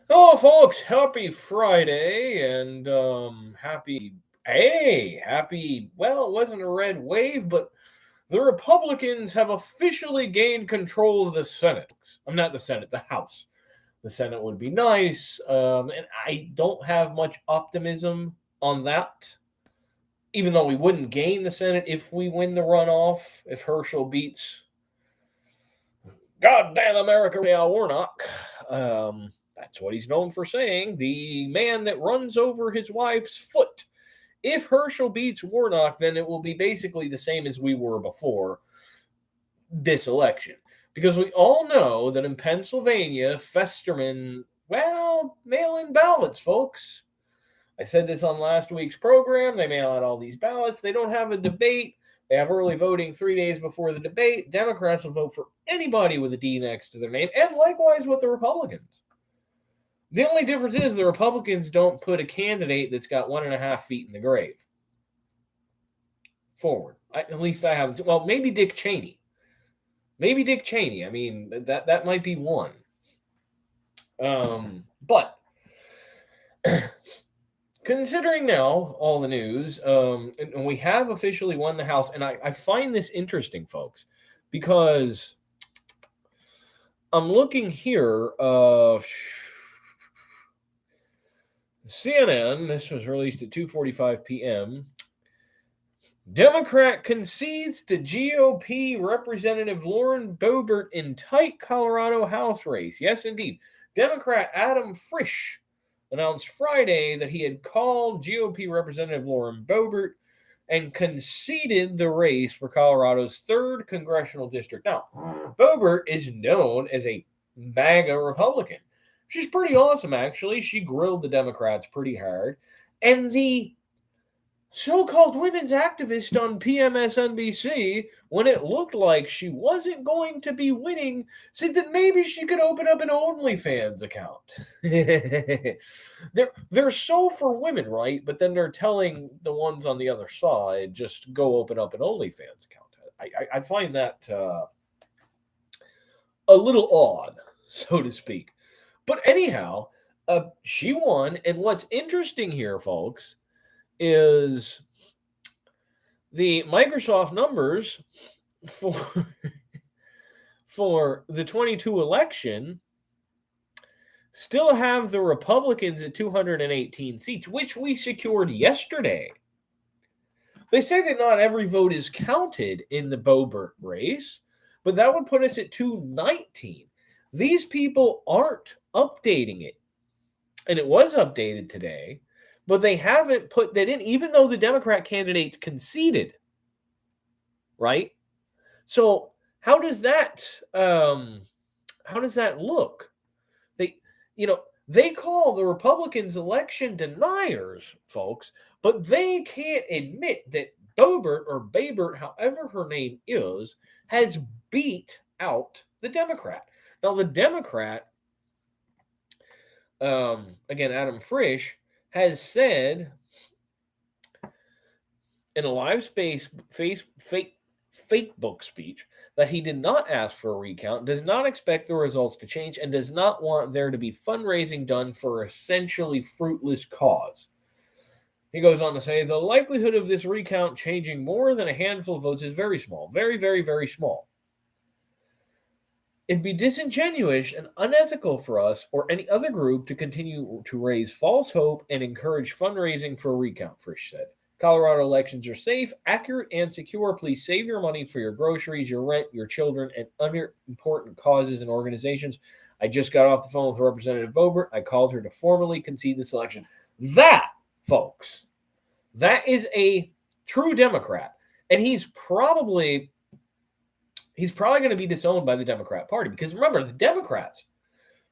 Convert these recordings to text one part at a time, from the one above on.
Hello, folks. Happy Friday and well, it wasn't a red wave, but the Republicans have officially gained control of the Senate. I'm not the Senate, the House. The Senate would be nice, and I don't have much optimism on that. Even though we wouldn't gain the Senate if we win the runoff, if Herschel beats goddamn America, Al Warnock. That's what he's known for saying. The man that runs over his wife's foot. If Herschel beats Warnock, then it will be basically the same as we were before this election. Because we all know that in Pennsylvania, Festerman, well, mail in ballots, folks. I said this on last week's program. They mail out all these ballots. They don't have a debate. They have early voting 3 days before the debate. Democrats will vote for anybody with a D next to their name, and likewise with the Republicans. The only difference is the Republicans don't put a candidate that's got 1.5 feet in the grave forward. At least I haven't. Well, maybe Dick Cheney. I mean, that might be one. But considering now all the news, and we have officially won the House, and I find this interesting, folks, because I'm looking here. CNN, this was released at 2:45 p.m. Democrat concedes to GOP Representative Lauren Boebert in tight Colorado House race. Yes, indeed. Democrat Adam Frisch announced Friday that he had called GOP Representative Lauren Boebert and conceded the race for Colorado's 3rd congressional district. Now, Boebert is known as a MAGA Republican. She's pretty awesome, actually. She grilled the Democrats pretty hard. And the so-called women's activist on PMSNBC, when it looked like she wasn't going to be winning, said that maybe she could open up an OnlyFans account. they're so for women, right? But then they're telling the ones on the other side, just go open up an OnlyFans account. I find that a little odd, so to speak. But anyhow, she won. And what's interesting here, folks, is the Microsoft numbers for for the 22 election still have the Republicans at 218 seats, which we secured yesterday. They say that not every vote is counted in the Boebert race, but that would put us at 219. These people aren't updating it. And it was updated today, but they haven't put that in, even though the Democrat candidates conceded. Right? So how does that look? They call the Republicans election deniers, folks, but they can't admit that Boebert, however her name is, has beat out the Democrat. Now, the Democrat, again, Adam Frisch, has said in a live Facebook speech that he did not ask for a recount, does not expect the results to change, and does not want there to be fundraising done for essentially fruitless cause. He goes on to say, the likelihood of this recount changing more than a handful of votes is very small. Very, very, very small. It'd be disingenuous and unethical for us or any other group to continue to raise false hope and encourage fundraising for a recount, Frisch said. Colorado elections are safe, accurate, and secure. Please save your money for your groceries, your rent, your children, and other important causes and organizations. I just got off the phone with Representative Boebert. I called her to formally concede this election. That, folks, that is a true Democrat. And he's probably going to be disowned by the Democrat Party. Because remember, the Democrats,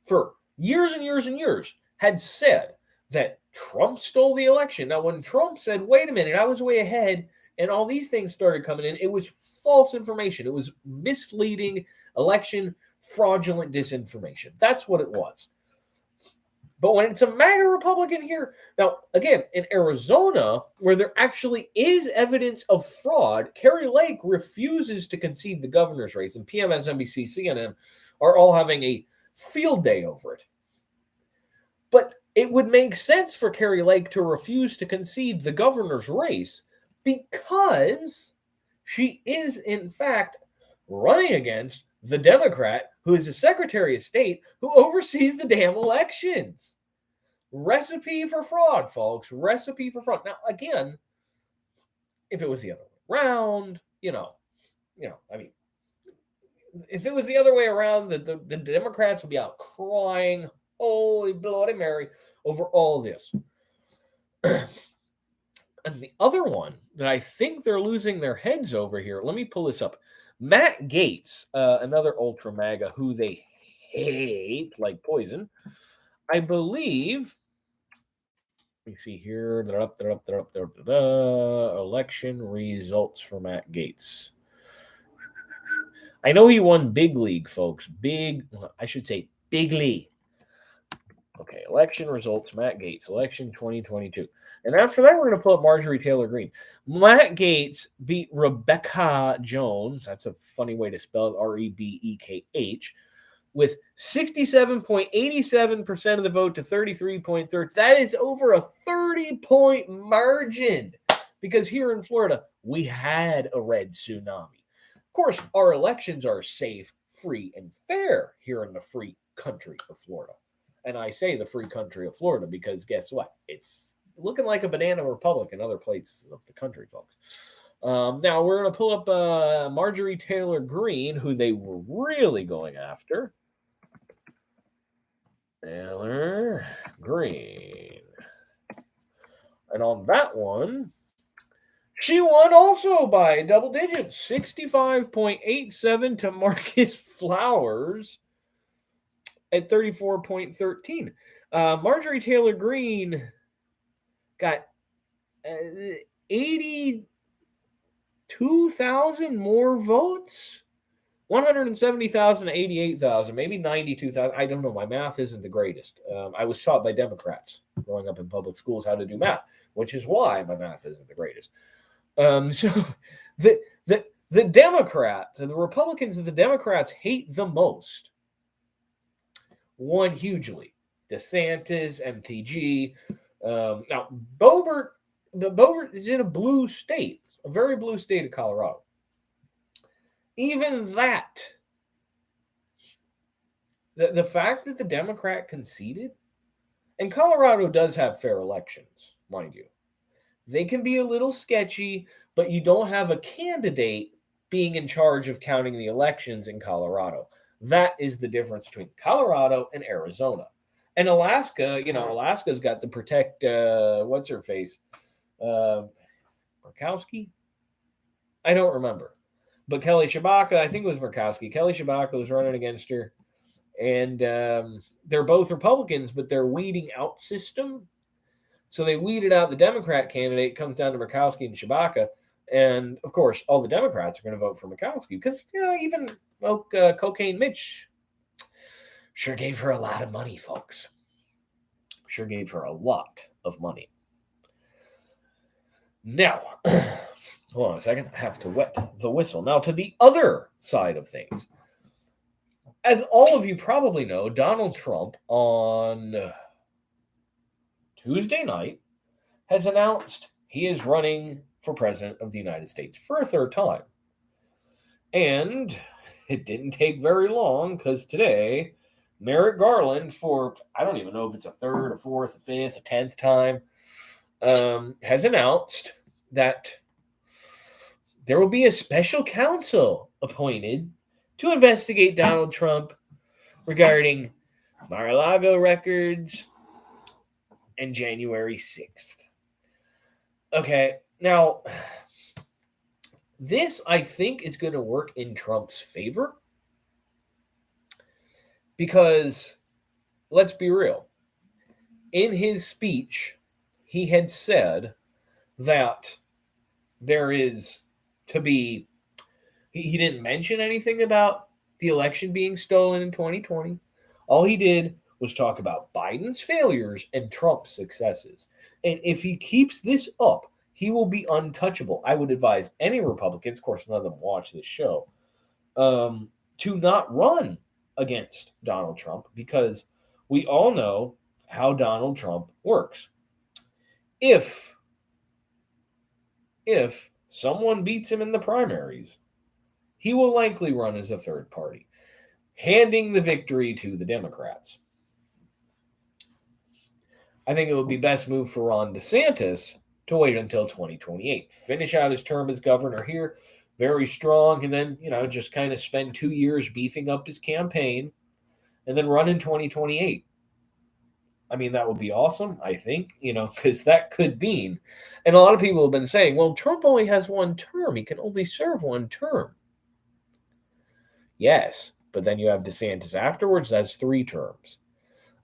for years and years and years, had said that Trump stole the election. Now, when Trump said, wait a minute, I was way ahead, and all these things started coming in, it was false information. It was misleading election, fraudulent disinformation. That's what it was. But when it's a MAGA Republican here, now, again, in Arizona, where there actually is evidence of fraud, Kari Lake refuses to concede the governor's race, and PMSNBC, CNN are all having a field day over it. But it would make sense for Kari Lake to refuse to concede the governor's race because she is, in fact, running against the Democrat who is the Secretary of State who oversees the damn elections. Recipe for fraud, folks. Recipe for fraud. Now, again, if it was the other way around, I mean, if it was the other way around, the Democrats would be out crying, holy Bloody Mary, over all this. And the other one that I think they're losing their heads over here, let me pull this up. Matt Gaetz, another ultra MAGA who they hate like poison, I believe. Let me see here. Election results for Matt Gaetz. I know he won big league, folks. I should say bigly. Okay, election results, Matt Gaetz, election 2022. And after that, we're going to pull up Marjorie Taylor Greene. Matt Gaetz beat Rebecca Jones. That's a funny way to spell it, Rebekh, with 67.87% of the vote to 33.30. That is over a 30-point margin because here in Florida, we had a red tsunami. Of course, our elections are safe, free, and fair here in the free country of Florida. And I say the free country of Florida because guess what? It's looking like a banana republic in other places of the country, folks. Now, we're going to pull up Marjorie Taylor Greene, who they were really going after. Taylor Greene. And on that one, she won also by double digits, 65.87 to Marcus Flowers at 34.13. Marjorie Taylor Greene got 82,000 more votes. 170,000 to 88,000, maybe 92,000. I don't know. My math isn't the greatest. I was taught by Democrats growing up in public schools how to do math, which is why my math isn't the greatest. So the Democrats, the Republicans that the Democrats hate the most, won hugely. DeSantis, MTG. Now, Boebert is in a blue state, a very blue state of Colorado. Even that, the fact that the Democrat conceded, and Colorado does have fair elections, mind you. They can be a little sketchy, but you don't have a candidate being in charge of counting the elections in Colorado. That is the difference between Colorado and Arizona. And Alaska, Alaska's got to protect, what's her face? Murkowski? I don't remember. But Kelly Tshibaka, I think it was Murkowski. Kelly Tshibaka was running against her. And they're both Republicans, but they're weeding out system. So they weeded out the Democrat candidate. It comes down to Murkowski and Tshibaka. And, of course, all the Democrats are going to vote for Murkowski because, even Cocaine Mitch sure gave her a lot of money, folks. Sure gave her a lot of money. Now, hold on a second. I have to wet the whistle. Now, to the other side of things. As all of you probably know, Donald Trump on Tuesday night has announced he is running for president of the United States for a third time. And it didn't take very long because today, Merrick Garland, for I don't even know if it's a third, a fourth, a fifth, a 10th time, has announced that there will be a special counsel appointed to investigate Donald Trump regarding Mar-a-Lago records and January 6th. Okay, now, this, I think, is going to work in Trump's favor because, let's be real, in his speech, he had said that there is to be, he didn't mention anything about the election being stolen in 2020. All he did was talk about Biden's failures and Trump's successes. And if he keeps this up, he will be untouchable. I would advise any Republicans, of course, none of them watch this show, to not run against Donald Trump because we all know, how Donald Trump works. If someone beats him in the primaries, he will likely run as a third party, handing the victory to the Democrats. I think it would be best move for Ron DeSantis to wait until 2028, finish out his term as governor here, very strong, and then, just kind of spend 2 years beefing up his campaign and then run in 2028. I mean, that would be awesome, I think, because that could mean, and a lot of people have been saying, well, Trump only has one term. He can only serve one term. Yes, but then you have DeSantis afterwards. That's 3 terms.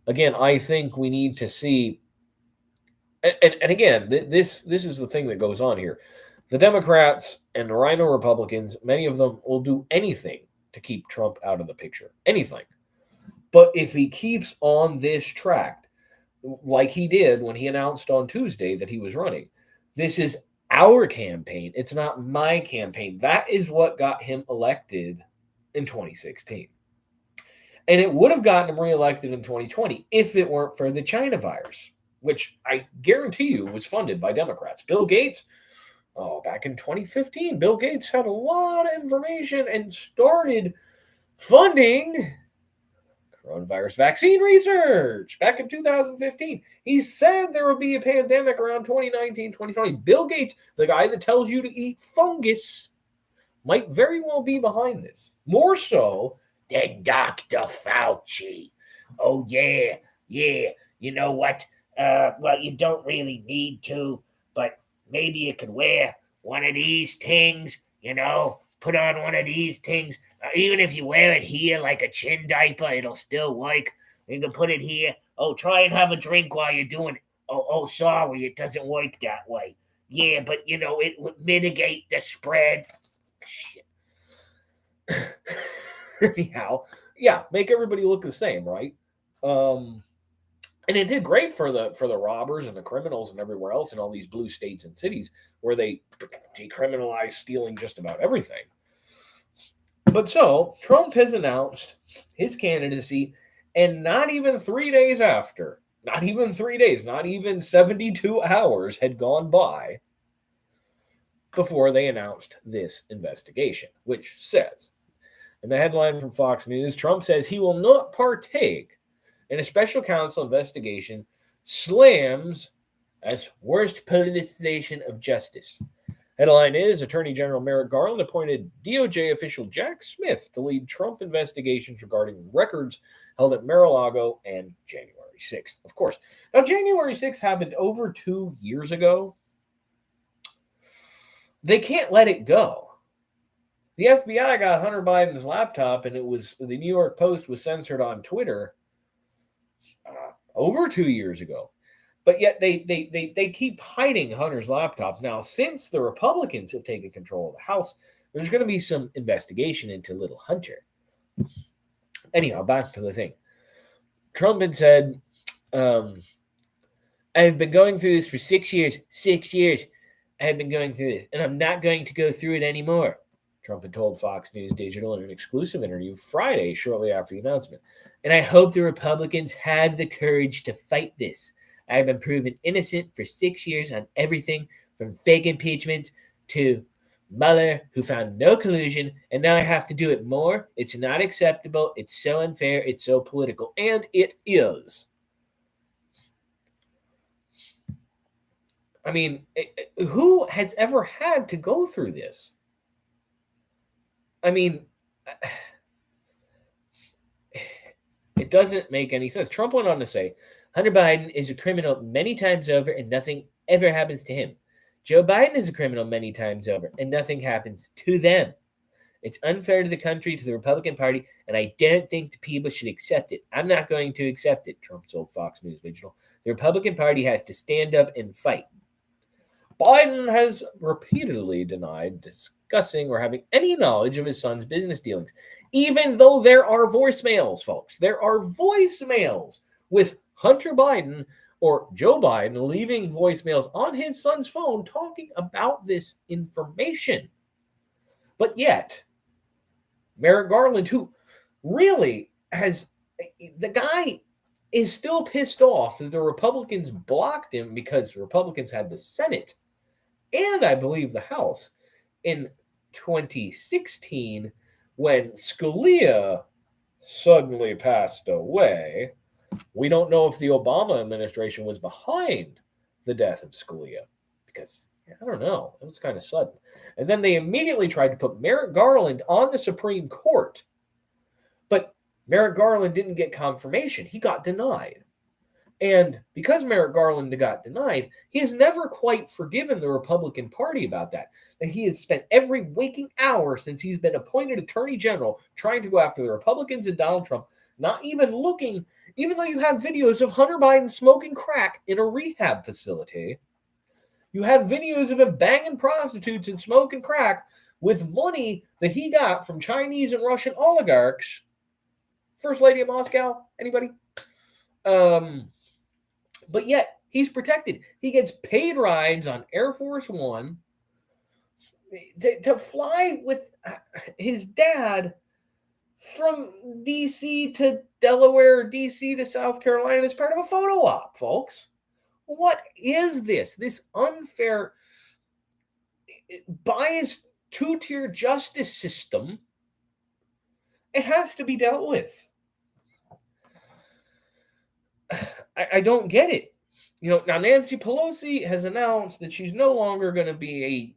Again, I think we need to see, and again, this is the thing that goes on here. The Democrats and the RINO Republicans, many of them will do anything to keep Trump out of the picture. Anything. But if he keeps on this track, like he did when he announced on Tuesday that he was running, this is our campaign. It's not my campaign. That is what got him elected in 2016. And it would have gotten him reelected in 2020 if it weren't for the China virus, which I guarantee you was funded by Democrats. Bill Gates, back in 2015, Bill Gates had a lot of information and started funding coronavirus vaccine research back in 2015. He said there would be a pandemic around 2019, 2020. Bill Gates, the guy that tells you to eat fungus, might very well be behind this. More so than Dr. Fauci. Oh, yeah. You know what? Well, you don't really need to, but maybe you could wear one of these things, put on one of these things. Even if you wear it here like a chin diaper, it'll still work. You can put it here. Oh, try and have a drink while you're doing it. Oh, sorry, it doesn't work that way. Yeah, but, it would mitigate the spread. Shit. Anyhow, yeah, make everybody look the same, right? And it did great for the robbers and the criminals and everywhere else in all these blue states and cities where they decriminalized stealing just about everything. But so Trump has announced his candidacy, and not even 3 days after, not even 3 days, not even 72 hours had gone by before they announced this investigation, which says, in the headline from Fox News, Trump says he will not partake in a special counsel investigation, slams as worst politicization of justice. Headline is, Attorney General Merrick Garland appointed DOJ official Jack Smith to lead Trump investigations regarding records held at Mar-a-Lago and January 6th. Of course. Now, January 6th happened over 2 years ago. They can't let it go. The FBI got Hunter Biden's laptop, and the New York Post was censored on Twitter over 2 years ago. But yet they keep hiding Hunter's laptop. Now, since the Republicans have taken control of the House, there's going to be some investigation into little Hunter. Anyhow, back to the thing. Trump had said, I've been going through this for 6 years. 6 years I have been going through this, and I'm not going to go through it anymore. Trump had told Fox News Digital in an exclusive interview Friday, shortly after the announcement. And I hope the Republicans have the courage to fight this. I have been proven innocent for 6 years on everything from fake impeachments to Mueller, who found no collusion, and now I have to do it more. It's not acceptable. It's so unfair. It's so political. And it is. I mean, who has ever had to go through this? I mean, it doesn't make any sense. Trump went on to say, Hunter Biden is a criminal many times over and nothing ever happens to him. Joe Biden is a criminal many times over and nothing happens to them. It's unfair to the country, to the Republican Party, and I don't think the people should accept it. I'm not going to accept it, Trump told Fox News Digital. The Republican Party has to stand up and fight. Biden has repeatedly denied discussing or having any knowledge of his son's business dealings, even though there are voicemails, folks. There are voicemails with Hunter Biden or Joe Biden leaving voicemails on his son's phone talking about this information. But yet, Merrick Garland, who really has, the guy is still pissed off that the Republicans blocked him because the Republicans had the Senate and I believe the House in 2016 when Scalia suddenly passed away. We don't know if the Obama administration was behind the death of Scalia because I don't know. It was kind of sudden. And then they immediately tried to put Merrick Garland on the Supreme Court. But Merrick Garland didn't get confirmation. He got denied. And because Merrick Garland got denied, he has never quite forgiven the Republican Party about that. And he has spent every waking hour since he's been appointed Attorney General trying to go after the Republicans and Donald Trump, not even looking, even though you have videos of Hunter Biden smoking crack in a rehab facility. You have videos of him banging prostitutes and smoking crack with money that he got from Chinese and Russian oligarchs. First Lady of Moscow, anybody? But yet, he's protected. He gets paid rides on Air Force One to fly with his dad from D.C. to Delaware, D.C. to South Carolina as part of a photo op, folks. What is this? This unfair, biased, two-tier justice system. It has to be dealt with. I don't get it. Now Nancy Pelosi has announced that she's no longer going to be a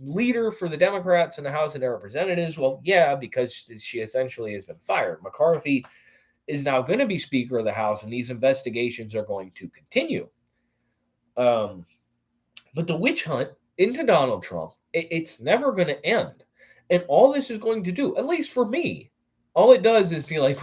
leader for the Democrats in the House of Representatives. Well, yeah, because she essentially has been fired. McCarthy is now going to be Speaker of the House, and these investigations are going to continue. But the witch hunt into Donald Trump, it's never going to end. And all this is going to do, at least for me, all it does is be like,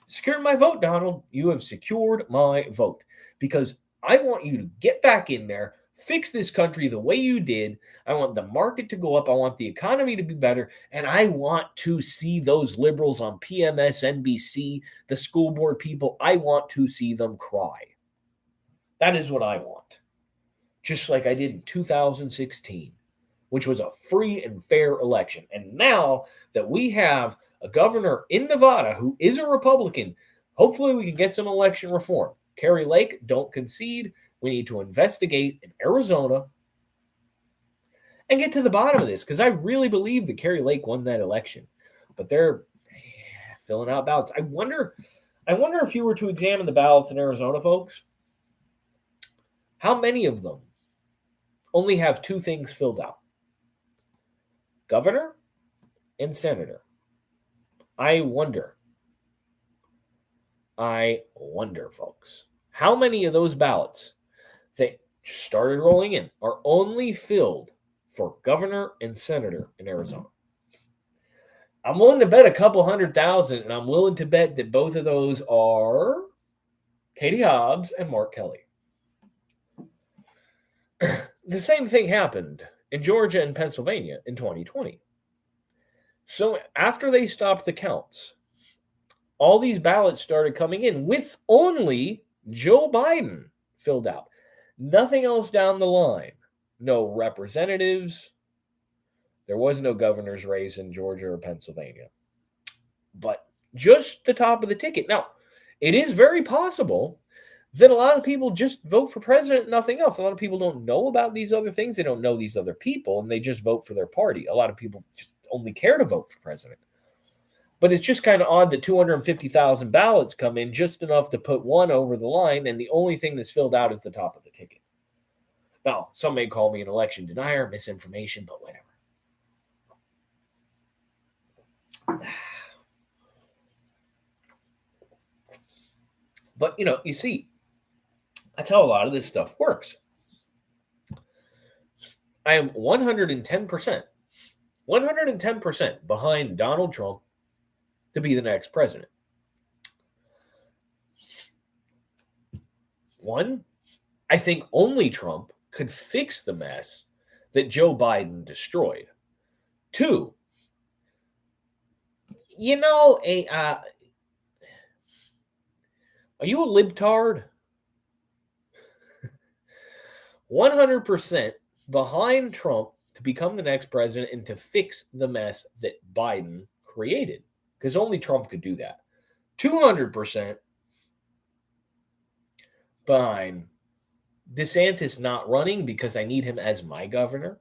secure my vote, Donald. You have secured my vote. Because I want you to get back in there, fix this country the way you did. I want the market to go up. I want the economy to be better. And I want to see those liberals on PMSNBC, the school board people, I want to see them cry. That is what I want. Just like I did in 2016, which was a free and fair election. And now that we have a governor in Nevada who is a Republican, hopefully we can get some election reform. Kari Lake, don't concede. We need to investigate in Arizona and get to the bottom of this, because I really believe that Kari Lake won that election. But they're filling out ballots. I wonder if you were to examine the ballots in Arizona, folks, how many of them only have two things filled out: governor and senator. I wonder, folks, how many of those ballots that just started rolling in are only filled for governor and senator in Arizona? I'm willing to bet a couple 100,000, and I'm willing to bet that both of those are Katie Hobbs and Mark Kelly. The same thing happened in Georgia and Pennsylvania in 2020. So after they stopped the counts, all these ballots started coming in with only Joe Biden filled out. Nothing else down the line. No representatives. There was no governor's race in Georgia or Pennsylvania. But just the top of the ticket. Now, it is very possible that a lot of people just vote for president and nothing else. A lot of people don't know about these other things. They don't know these other people, and they just vote for their party. A lot of people just only care to vote for president. But it's just kind of odd that 250,000 ballots come in, just enough to put one over the line, and the only thing that's filled out is the top of the ticket. Now, some may call me an election denier, misinformation, but whatever. But, you see, that's how a lot of this stuff works. I am 110% behind Donald Trump to be the next president. One, I think only Trump could fix the mess that Joe Biden destroyed. Two, are you a libtard? 100% behind Trump to become the next president and to fix the mess that Biden created, because only Trump could do that. 200% behind DeSantis not running because I need him as my governor.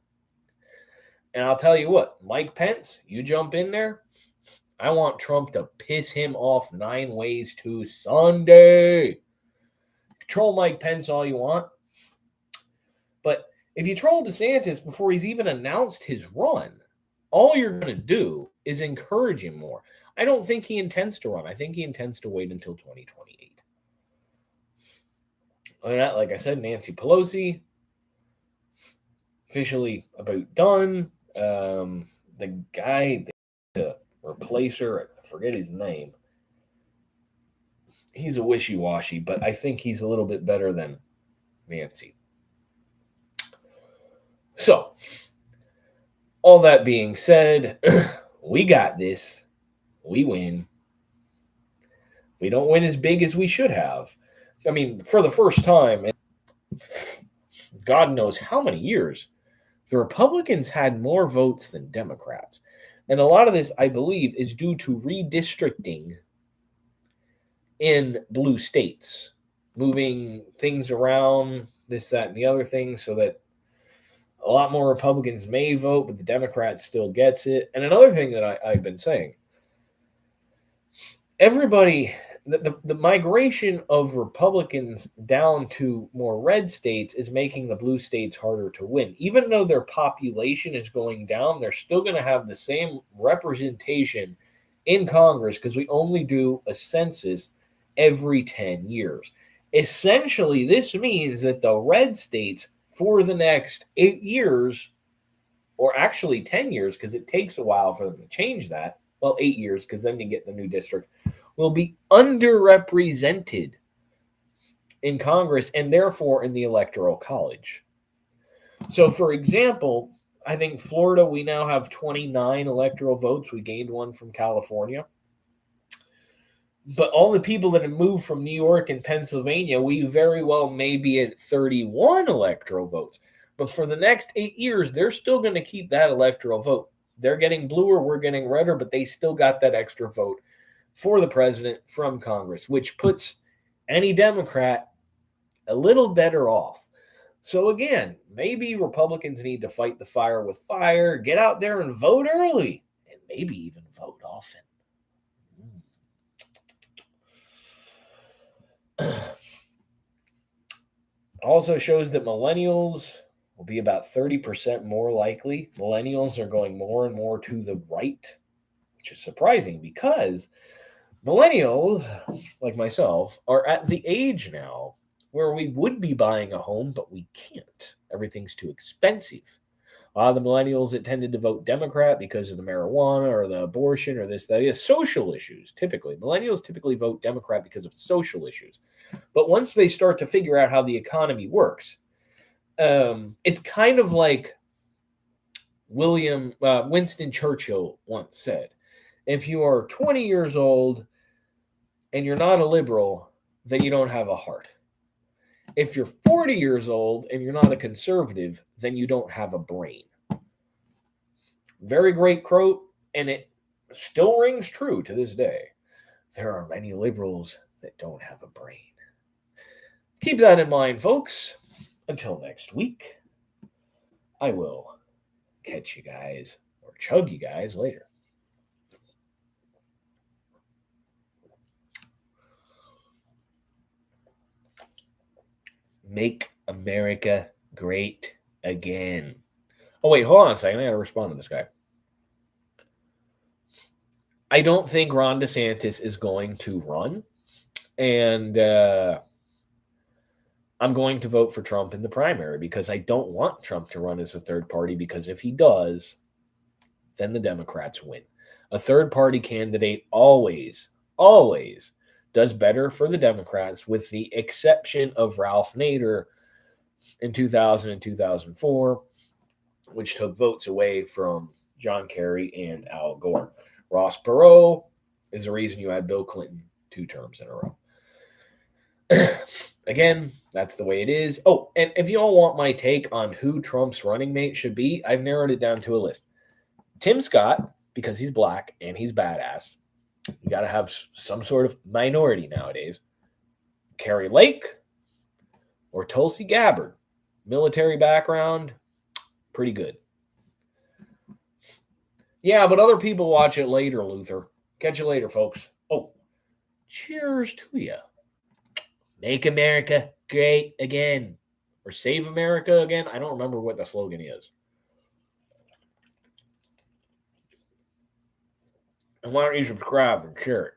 And I'll tell you what, Mike Pence, you jump in there. I want Trump to piss him off 9 ways to Sunday. Troll Mike Pence all you want. But if you troll DeSantis before he's even announced his run, all you're going to do is encourage him more. I don't think he intends to run. I think he intends to wait until 2028. Other than that, like I said, Nancy Pelosi, officially about done. The guy to replace her, I forget his name. He's a wishy-washy, but I think he's a little bit better than Nancy. So, all that being said, we got this. We win. We don't win as big as we should have. I mean, for the first time in God knows how many years, the Republicans had more votes than Democrats. And a lot of this, I believe, is due to redistricting in blue states, moving things around, this, that, and the other thing, so that a lot more Republicans may vote, but the Democrats still gets it. And another thing that I've been saying, everybody, the migration of Republicans down to more red states is making the blue states harder to win. Even though their population is going down, they're still going to have the same representation in Congress because we only do a census every 10 years. Essentially, this means that the red states for the next 8 years, or actually 10 years, because it takes a while for them to change that. Well, 8 years, because then you get the new district, will be underrepresented in Congress and therefore in the Electoral College. So, for example, I think Florida, we now have 29 electoral votes. We gained one from California. But all the people that have moved from New York and Pennsylvania, we very well may be at 31 electoral votes. But for the next 8 years, they're still going to keep that electoral vote. They're getting bluer, we're getting redder, but they still got that extra vote for the president from Congress, which puts any Democrat a little better off. So again, maybe Republicans need to fight the fire with fire, get out there and vote early, and maybe even vote often. Also shows that millennials will be about 30% more likely. Millennials are going more and more to the right, which is surprising because millennials, like myself, are at the age now where we would be buying a home, but we can't. Everything's too expensive. A lot of the millennials that tended to vote Democrat because of the marijuana or the abortion or this, that is social issues. Typically, millennials typically vote Democrat because of social issues. But once they start to figure out how the economy works, it's kind of like Winston Churchill once said, if you are 20 years old and you're not a liberal, then you don't have a heart. If you're 40 years old and you're not a conservative, then you don't have a brain. Very great quote, and it still rings true to this day. There are many liberals that don't have a brain. Keep that in mind, folks. Until next week, I will catch you guys or chug you guys later. Make America great again. Oh, wait, hold on a second. I got to respond to this guy. I don't think Ron DeSantis is going to run. And I'm going to vote for Trump in the primary because I don't want Trump to run as a third party, because if he does, then the Democrats win. A third party candidate always does better for the Democrats, with the exception of Ralph Nader in 2000 and 2004, which took votes away from John Kerry and Al Gore. Ross Perot is the reason you had Bill Clinton 2 terms in a row. Again, that's the way it is. Oh, and if you all want my take on who Trump's running mate should be, I've narrowed it down to a list. Tim Scott, because he's black and he's badass. You got to have some sort of minority nowadays. Carrie Lake, Or Tulsi Gabbard, military background, pretty good. Yeah, but other people watch it later, Luther. Catch you later, folks. Oh, cheers to you. Make America great again. Or save America again. I don't remember what the slogan is. And why don't you subscribe and share it?